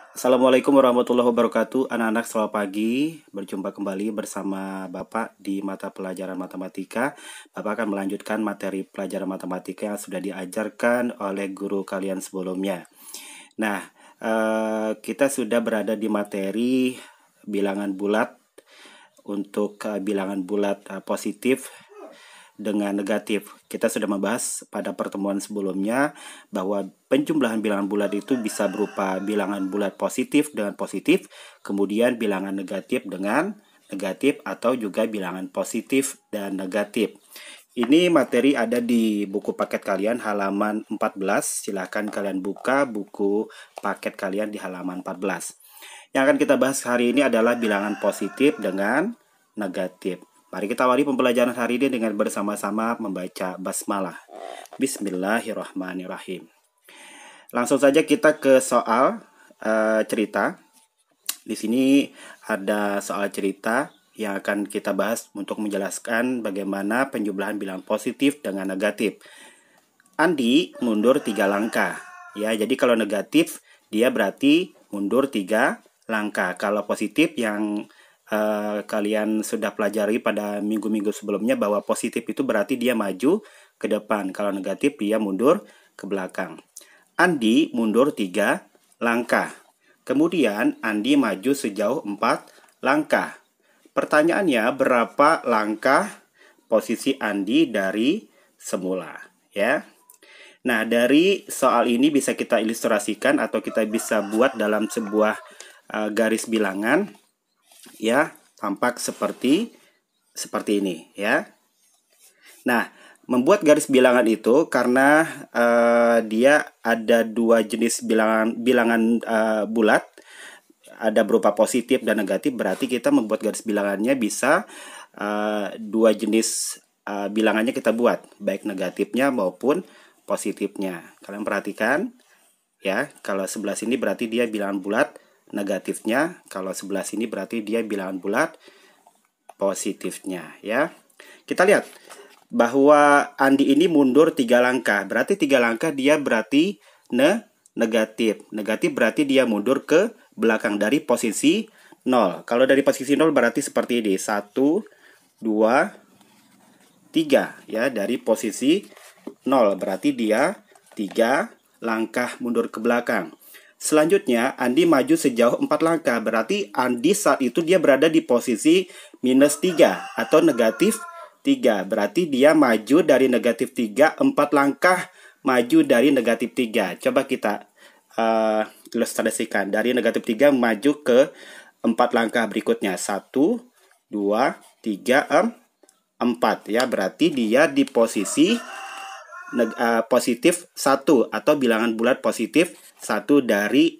Assalamualaikum warahmatullahi wabarakatuh. Anak-anak, selamat pagi. Berjumpa kembali bersama Bapak di mata pelajaran matematika. Bapak akan melanjutkan materi pelajaran matematika yang sudah diajarkan oleh guru kalian sebelumnya. Nah, kita sudah berada di materi bilangan bulat. Untuk bilangan bulat positif dengan negatif. Kita sudah membahas pada pertemuan sebelumnya bahwa penjumlahan bilangan bulat itu bisa berupa bilangan bulat positif dengan positif, kemudian bilangan negatif dengan negatif, atau juga bilangan positif dan negatif. Ini materi ada di buku paket kalian halaman 14. Silahkan kalian buka buku paket kalian di halaman 14. Yang akan kita bahas hari ini adalah bilangan positif dengan negatif. Mari kita awali pembelajaran hari ini dengan bersama-sama membaca basmalah. Bismillahirrahmanirrahim. Langsung saja kita ke soal cerita. Di sini ada soal cerita yang akan kita bahas untuk menjelaskan bagaimana penjumlahan bilangan positif dengan negatif. Andi mundur 3 langkah. Ya, jadi kalau negatif dia berarti mundur 3 langkah. Kalau positif yang kalian sudah pelajari pada minggu-minggu sebelumnya bahwa positif itu berarti dia maju ke depan. Kalau negatif dia mundur ke belakang. Andi mundur 3 langkah. Kemudian Andi maju sejauh 4 langkah. Pertanyaannya, berapa langkah posisi Andi dari semula, ya? Nah, dari soal ini bisa kita ilustrasikan atau kita bisa buat dalam sebuah garis bilangan. Ya, tampak seperti ini, ya. Nah, membuat garis bilangan itu karena dia ada 2 jenis bilangan bulat, ada berupa positif dan negatif, berarti kita membuat garis bilangannya bisa 2 jenis bilangannya kita buat, baik negatifnya maupun positifnya. Kalian perhatikan, ya, kalau sebelah sini berarti dia bilangan bulat negatifnya, kalau sebelah sini berarti dia bilangan bulat positifnya, ya. Kita lihat bahwa Andi ini mundur 3 langkah, berarti 3 langkah dia berarti negatif. Negatif berarti dia mundur ke belakang dari posisi 0. Kalau dari posisi 0 berarti seperti ini, 1, 2, 3, ya, dari posisi 0 berarti dia 3 langkah mundur ke belakang. Selanjutnya, Andi maju sejauh 4 langkah. Berarti Andi saat itu dia berada di posisi minus 3 atau negatif 3. Berarti dia maju dari negatif 3, 4 langkah maju dari negatif 3. Coba kita ilustrasikan. Dari negatif 3 maju ke 4 langkah berikutnya. 1, 2, 3, 4. Ya, berarti dia di posisi positif 1 atau bilangan bulat positif 1 dari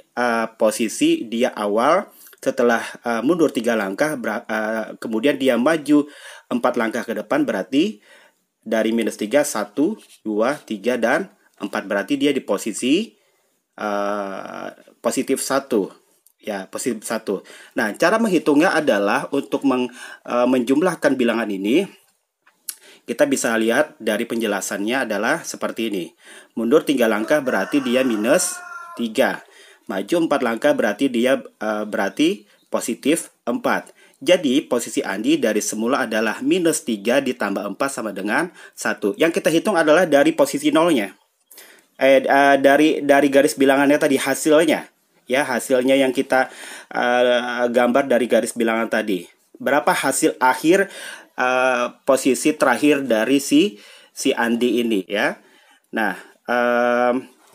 posisi dia awal. Setelah mundur 3 langkah, kemudian dia maju 4 langkah ke depan, berarti dari minus 3, 1, 2, 3, dan 4. Berarti dia di posisi positif 1. Ya, positif 1. Nah, cara menghitungnya adalah untuk menjumlahkan bilangan ini. Kita bisa lihat dari penjelasannya adalah seperti ini. Mundur 3 langkah berarti dia minus 3. Maju 4 langkah berarti dia berarti positif 4. Jadi posisi Andi dari semula adalah minus 3 ditambah 4 sama dengan 1. Yang kita hitung adalah dari posisi nolnya. Dari garis bilangannya tadi, hasilnya. Ya, hasilnya yang kita gambar dari garis bilangan tadi. Berapa hasil akhir posisi terakhir dari si Andi ini, ya. Nah,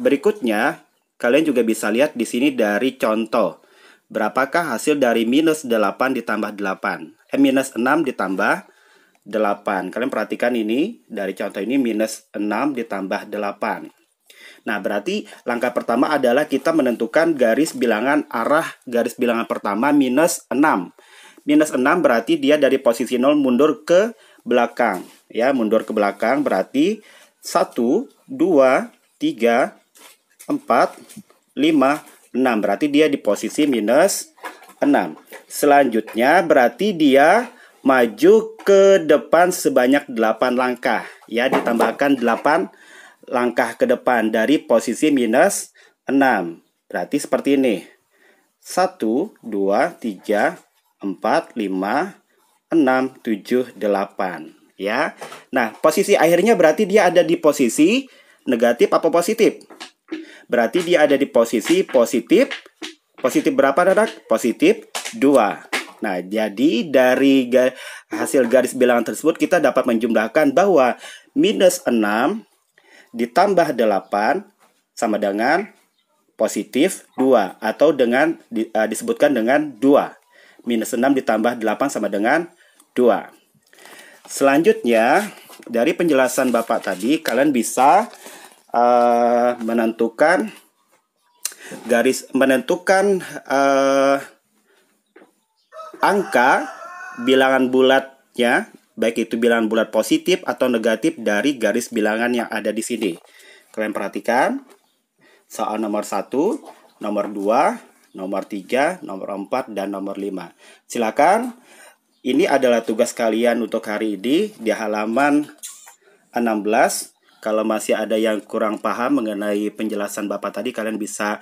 berikutnya kalian juga bisa lihat di sini dari contoh. Berapakah hasil dari minus 8 ditambah 8? Minus 6 ditambah 8. Kalian perhatikan ini, dari contoh ini minus 6 ditambah 8. Nah, berarti langkah pertama adalah kita menentukan garis bilangan arah garis bilangan pertama minus 6. Minus 6 berarti dia dari posisi 0 mundur ke belakang. Ya, mundur ke belakang berarti 1, 2, 3, 4, 5, 6. Berarti dia di posisi minus 6. Selanjutnya berarti dia maju ke depan sebanyak 8 langkah. Ya, ditambahkan 8 langkah ke depan dari posisi minus 6. Berarti seperti ini. 1, 2, 3, 4, 5, 6, 7, 8. Ya. Nah, posisi akhirnya berarti dia ada di posisi negatif apa positif? Berarti dia ada di posisi positif. Positif berapa, anak? Positif 2. Nah, jadi dari hasil garis bilangan tersebut kita dapat menjumlahkan bahwa minus 6 ditambah 8 sama dengan positif 2, atau dengan disebutkan dengan 2. Minus 6 ditambah 8 sama dengan 2. Selanjutnya, dari penjelasan Bapak tadi, kalian bisa menentukan angka bilangan bulatnya, baik itu bilangan bulat positif atau negatif dari garis bilangan yang ada di sini. Kalian perhatikan soal nomor 1, nomor 2, nomor 3, nomor 4, dan nomor 5. Silakan, ini adalah tugas kalian untuk hari ini di halaman 16. Kalau masih ada yang kurang paham mengenai penjelasan Bapak tadi, kalian bisa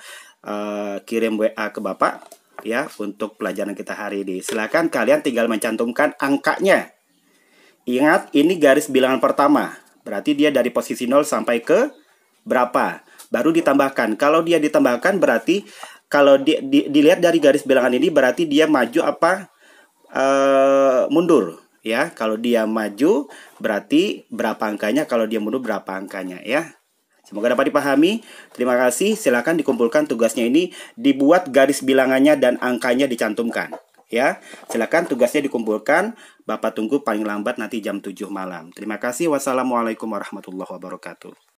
kirim WA ke Bapak ya untuk pelajaran kita hari ini. Silakan kalian tinggal mencantumkan angkanya. Ingat, ini garis bilangan pertama. Berarti dia dari posisi 0 sampai ke berapa? Baru ditambahkan. Kalau dia ditambahkan berarti kalau dilihat dari garis bilangan ini berarti dia maju apa mundur ya. Kalau dia maju berarti berapa angkanya, kalau dia mundur berapa angkanya ya. Semoga dapat dipahami. Terima kasih. Silakan dikumpulkan tugasnya ini, dibuat garis bilangannya dan angkanya dicantumkan ya. Silakan tugasnya dikumpulkan. Bapak tunggu paling lambat nanti jam 7 malam. Terima kasih. Wassalamualaikum warahmatullahi wabarakatuh.